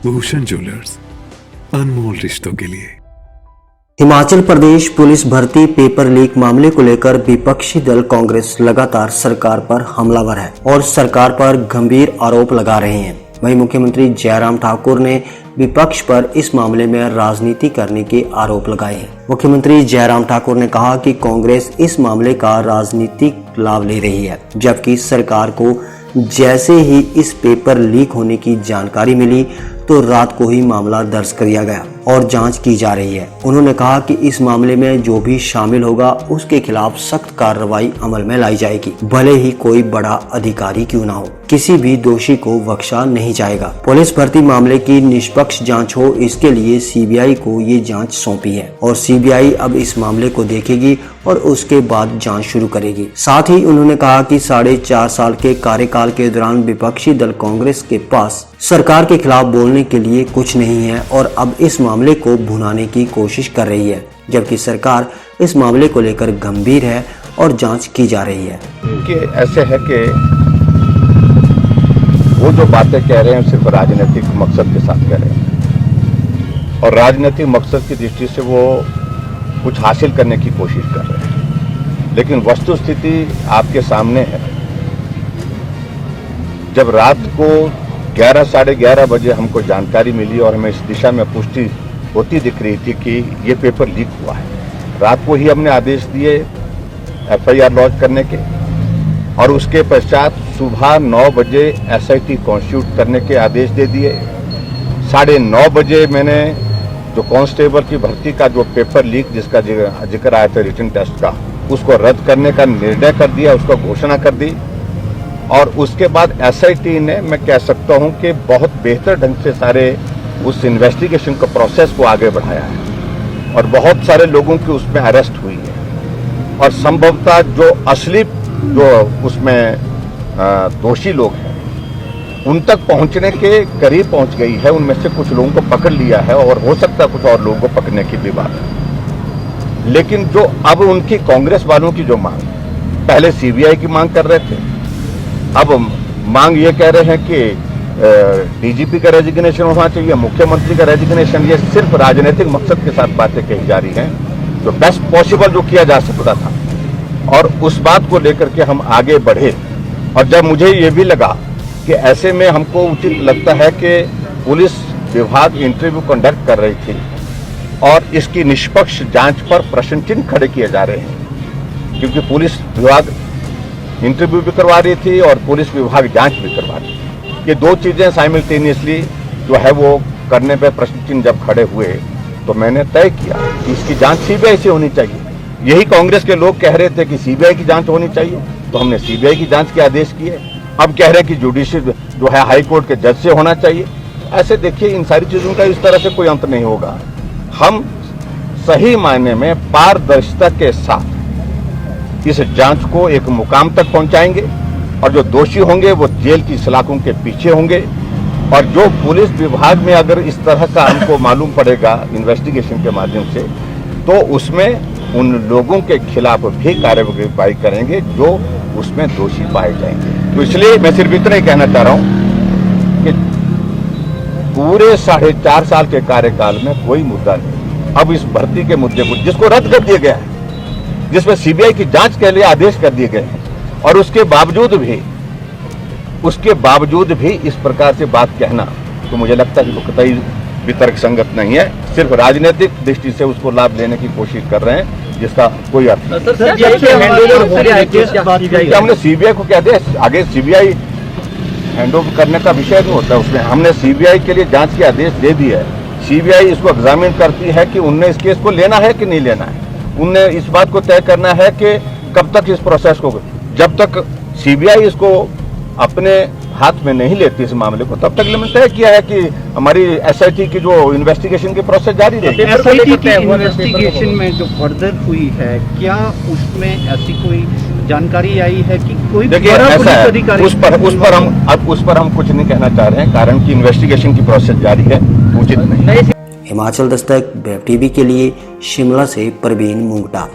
Bhushan jewellers, अनमोल रिश्तों के लिए। हिमाचल प्रदेश पुलिस भर्ती पेपर लीक मामले को लेकर विपक्षी दल कांग्रेस लगातार सरकार पर हमलावर है और सरकार पर गंभीर आरोप लगा रहे हैं। वहीं मुख्यमंत्री जयराम ठाकुर ने विपक्ष पर इस मामले में राजनीति करने के आरोप लगाए हैं। मुख्यमंत्री जयराम ठाकुर ने कहा कि कांग्रेस इस मामले का राजनीतिक लाभ ले रही है, जबकि सरकार को जैसे ही इस पेपर लीक होने की जानकारी मिली तो रात को ही मामला दर्ज किया गया और जांच की जा रही है। उन्होंने कहा कि इस मामले में जो भी शामिल होगा उसके खिलाफ सख्त कार्रवाई अमल में लाई जाएगी, भले ही कोई बड़ा अधिकारी क्यों ना हो। किसी भी दोषी को बख्शा नहीं जाएगा। पुलिस भर्ती मामले की निष्पक्ष जांच हो, इसके लिए सीबीआई को ये जांच सौंपी है और सीबीआई अब इस मामले को देखेगी और उसके बाद जांच शुरू करेगी। साथ ही उन्होंने कहा कि 4.5 साल के कार्यकाल के दौरान विपक्षी दल कांग्रेस के पास सरकार के खिलाफ बोलने के लिए कुछ नहीं है और अब इस मामले को भुनाने की कोशिश कर रही है, जबकि सरकार इस मामले को लेकर गंभीर है और जांच की जा रही है। कि ऐसे है कि वो जो बातें कह रहे हैं सिर्फ राजनीतिक मकसद के साथ कह रहे हैं और राजनीतिक मकसद की दृष्टि से वो कुछ हासिल करने की कोशिश कर रहे हैं, लेकिन वस्तु स्थिति आपके सामने है। जब रात को 11 साढ़े 11 बजे हमको जानकारी मिली और हमें इस दिशा में पुष्टि होती दिख रही थी कि ये पेपर लीक हुआ है, रात को ही हमने आदेश दिए FIR लॉन्च करने के और उसके पश्चात सुबह 9 बजे SIT कॉन्स्टिट्यूट करने के आदेश दे दिए। 9:30 बजे मैंने जो कांस्टेबल की भर्ती का जो पेपर लीक जिसका जिक्र आया था रिटन टेस्ट का, उसको रद्द करने का निर्णय कर दिया, उसको घोषणा कर दी और उसके बाद SIT ने, मैं कह सकता हूं कि बहुत बेहतर ढंग से सारे उस इन्वेस्टिगेशन का प्रोसेस को आगे बढ़ाया है और बहुत सारे लोगों की उसमें अरेस्ट हुई है और संभवतः जो असली जो उसमें दोषी लोग हैं उन तक पहुंचने के करीब पहुंच गई है। उनमें से कुछ लोगों को पकड़ लिया है और हो सकता है कुछ और लोगों को पकड़ने की भी बात है। लेकिन जो अब उनकी कांग्रेस वालों की जो मांग, पहले CBI की मांग कर रहे थे, अब मांग ये कह रहे हैं कि DGP का रेजिग्नेशन होना चाहिए, मुख्यमंत्री का रेजिग्नेशन। ये सिर्फ राजनीतिक मकसद के साथ बातें कही जा रही हैं। जो बेस्ट पॉसिबल जो किया जा सकता था और उस बात को लेकर के हम आगे बढ़े और जब मुझे ये भी लगा कि ऐसे में हमको उचित लगता है कि पुलिस विभाग इंटरव्यू कंडक्ट कर रही थी और इसकी निष्पक्ष जांच पर प्रश्न चिन्ह खड़े किए जा रहे हैं, क्योंकि पुलिस विभाग इंटरव्यू भी करवा रही थी और पुलिस विभाग जांच भी करवा रही थी। ये दो चीजें साइमल्टेनियसली जो है वो करने पर प्रश्न चिन्ह जब खड़े हुए तो मैंने तय किया कि इसकी जांच CBI से होनी चाहिए। यही कांग्रेस के लोग कह रहे थे कि CBI की जांच होनी चाहिए, तो हमने CBI की जांच के आदेश किए। अब कह रहे हैं कि जुडिशियल जो है हाई कोर्ट के जज से होना चाहिए। ऐसे देखिए, इन सारी चीजों का इस तरह से कोई अंत नहीं होगा। हम सही मायने में पारदर्शिता के साथ इस जांच को एक मुकाम तक पहुंचाएंगे और जो दोषी होंगे वो जेल की सलाखों के पीछे होंगे और जो पुलिस विभाग में अगर इस तरह का हमको मालूम पड़ेगा इन्वेस्टिगेशन के माध्यम से, तो उसमें उन लोगों के खिलाफ भी कार्रवाई करेंगे जो उसमें दोषी पाए जाएंगे। तो इसलिए मैं सिर्फ इतना ही कहना चाह रहा हूं कि पूरे 4.5 साल के कार्यकाल में कोई मुद्दा नहीं। अब इस भर्ती के मुद्दे को जिसको रद्द कर दिया गया है, जिसमें CBI की जांच के लिए आदेश कर दिए गए हैं और उसके बावजूद भी इस प्रकार से बात कहना, तो मुझे लगता है कि कतई भी तर्कसंगत नहीं है। सिर्फ राजनीतिक दृष्टि से उसको लाभ लेने की कोशिश कर रहे हैं, जिसका कोई अर्थ नहीं। हमने CBI को कह दिया, आगे CBI हैंडओवर करने का विषय नहीं होता। उसमें हमने CBI के लिए जांच के आदेश दे दिए है। CBI इसको एग्जामिन करती है कि उनने इस केस को लेना है कि नहीं लेना है। उनने इस बात को तय करना है कि कब तक इस प्रोसेस को, जब तक CBI इसको अपने हाथ में नहीं लेती इस मामले को, तब तक मैंने तय किया है कि हमारी SIT की जो इन्वेस्टिगेशन की प्रोसेस जारी रहेगी। SIT की इन्वेस्टिगेशन में जो फर्दर हुई है, क्या उसमें ऐसी कोई जानकारी आई है कि कोई ऐसा है, उस पर हम कुछ नहीं कहना चाह रहे हैं, कारण कि इन्वेस्टिगेशन की प्रोसेस जारी है, उचित नहीं। हिमाचल दस्तक वेब TV के लिए शिमला से परवीन मुंगटा।